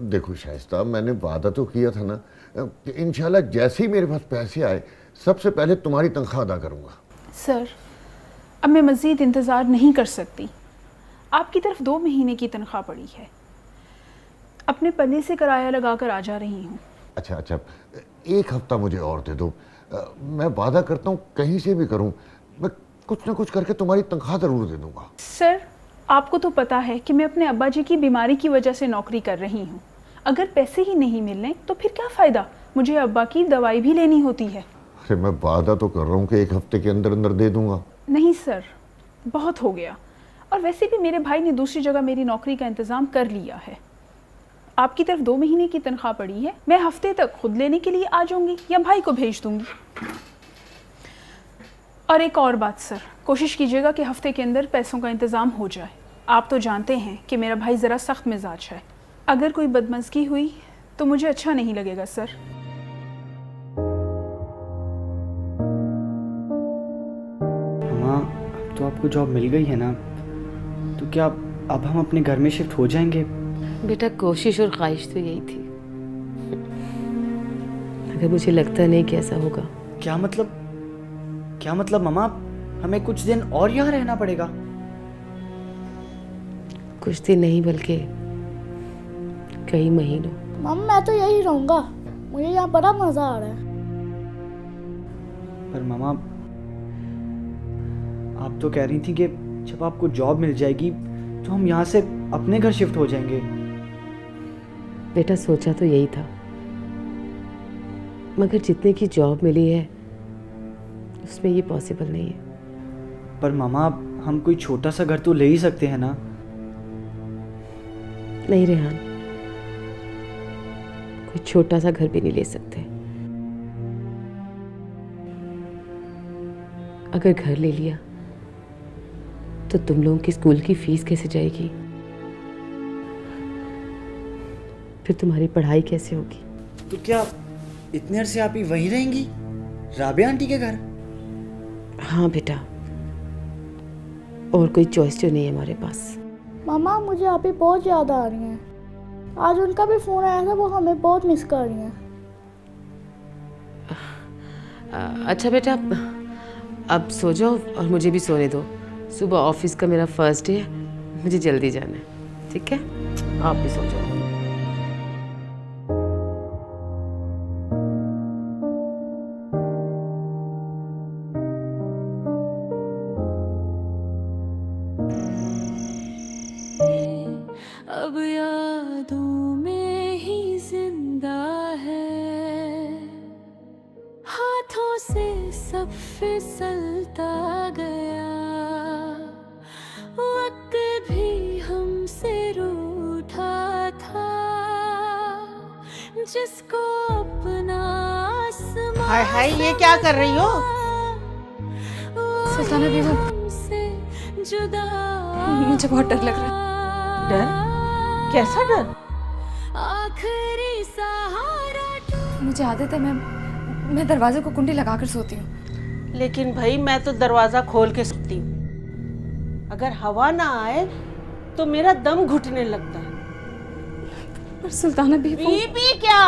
देखो शाइस्ता, मैंने वादा तो किया था ना कि इंशाल्लाह जैसे ही मेरे पास पैसे आए सबसे पहले तुम्हारी तनख्वाह अदा करूंगा। सर, अब मैं मज़ीद इंतज़ार नहीं कर सकती। आपकी तरफ 2 महीने की तनख्वाह पड़ी है। अपने पल्ले से किराया लगा कर आ जा रही हूँ। अच्छा अच्छा, एक हफ्ता मुझे और दे दो। मैं वादा करता हूँ कहीं से भी करूँ, मैं कुछ ना कुछ करके तुम्हारी तनख्वाह ज़रूर दे दूंगा। सर, आपको तो पता है कि मैं अपने अब्बा जी की बीमारी की वजह से नौकरी कर रही हूँ। अगर पैसे ही नहीं मिलने तो फिर क्या फ़ायदा? मुझे अब्बा की दवाई भी लेनी होती है। अरे मैं वादा तो कर रहा हूँ कि एक हफ्ते के अंदर अंदर दे दूंगा। नहीं सर, बहुत हो गया। और वैसे भी मेरे भाई ने दूसरी जगह मेरी नौकरी का इंतज़ाम कर लिया है। आपकी तरफ 2 महीने की तनख्वाह पड़ी है, मैं हफ्ते तक खुद लेने के लिए आ जाऊंगी या भाई को भेज दूंगी। और एक और बात सर, कोशिश कीजिएगा कि हफ्ते के अंदर पैसों का इंतज़ाम हो जाए। आप तो जानते हैं कि मेरा भाई ज़रा सख्त मिजाज है। अगर कोई बदमज़गी हुई तो मुझे अच्छा नहीं लगेगा सर। माँ, अब तो आपको जॉब मिल गई है ना, तो क्या अब हम अपने घर में शिफ्ट हो जाएंगे? बेटा, कोशिश और ख्वाहिश तो यही थी, मगर मुझे लगता नहीं कि ऐसा होगा। क्या मतलब मामा, हमें कुछ दिन और यहाँ रहना पड़ेगा? कुछ दिन नहीं बल्कि कई महीनों। मम्मी मैं तो यही रहूंगा, मुझे यहाँ बड़ा मजा आ रहा है। पर मामा, आप तो कह रही थी कि जब आपको जॉब मिल जाएगी तो हम यहाँ से अपने घर शिफ्ट हो जाएंगे। बेटा, सोचा तो यही था, मगर जितने की जॉब मिली है उसमें ये पॉसिबल नहीं है। पर मामा, हम कोई छोटा सा घर तो ले ही सकते हैं ना? नहीं रेहान, कोई छोटा सा घर भी नहीं ले सकते। अगर घर ले लिया तो तुम लोगों की स्कूल की फीस कैसे जाएगी? फिर तुम्हारी पढ़ाई कैसे होगी? तो क्या इतने अरसे आप ही वहीं रहेंगी, राबिया आंटी के घर? हाँ बेटा, और कोई चॉइस तो नहीं है हमारे पास। मामा मुझे आप ही बहुत याद आ रही हैं। आज उनका भी फ़ोन आया था, वो हमें बहुत मिस कर रही हैं। अच्छा बेटा, अब सो जाओ और मुझे भी सोने दो। सुबह ऑफिस का मेरा फर्स्ट डे है, मुझे जल्दी जाना है। ठीक है, आप भी सो जाओ। अब यादों में ही जिंदा है, हाथों से सब फिसलता गया, वक्त भी हमसे रूठा था, जिसको अपना आसमां हाय हाय, ये क्या कर रही हो? सुल्ताना बेगम, हमसे जुदा मुझे बहुत डर लग रहा है। डर? कैसा डर? आखिरी सहारा। मुझे आदत है, मैं दरवाजे को कुंडी लगाकर सोती हूँ। लेकिन भाई मैं तो दरवाजा खोल के सोती हूँ। अगर हवा ना आए तो मेरा दम घुटने लगता है। पर सुल्ताना बीबी क्या?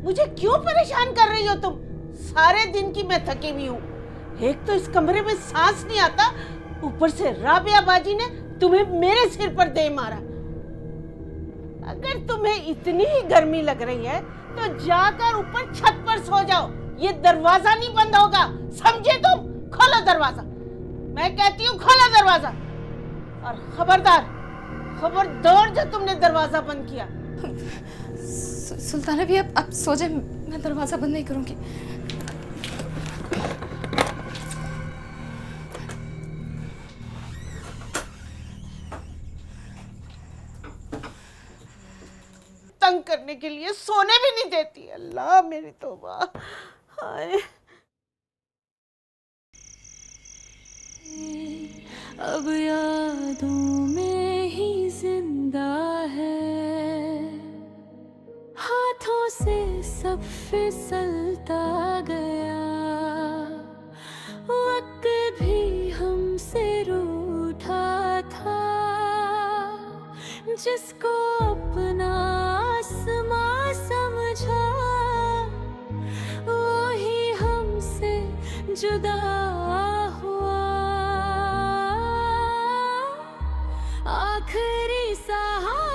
मुझे क्यों परेशान कर रही हो तुम? सारे दिन की मैं थकी हुई हूँ। एक तो इस कमरे में सांस नहीं आता, ऊपर से राबिया बाजी ने तुम्हें मेरे सिर पर दे मारा। अगर तुम्हें इतनी ही गर्मी लग रही है तो जाकर ऊपर छत पर सो जाओ। ये दरवाजा नहीं बंद होगा, समझे तुम? खोलो दरवाजा, मैं कहती हूँ खोलो दरवाजा। और खबरदार जो तुमने दरवाजा बंद किया। सुल्ताना भी अब सो जाए, मैं दरवाजा बंद नहीं करूंगी। तंग करने के लिए सोने भी नहीं देती। अल्लाह मेरी तौबा। हाय, अब यादों में ही जिंदा है, हाथों से सब फिसलता गया, वक्त भी हमसे रूठा था, जिसको अपना जुदा हुआ, आखिरी सहारा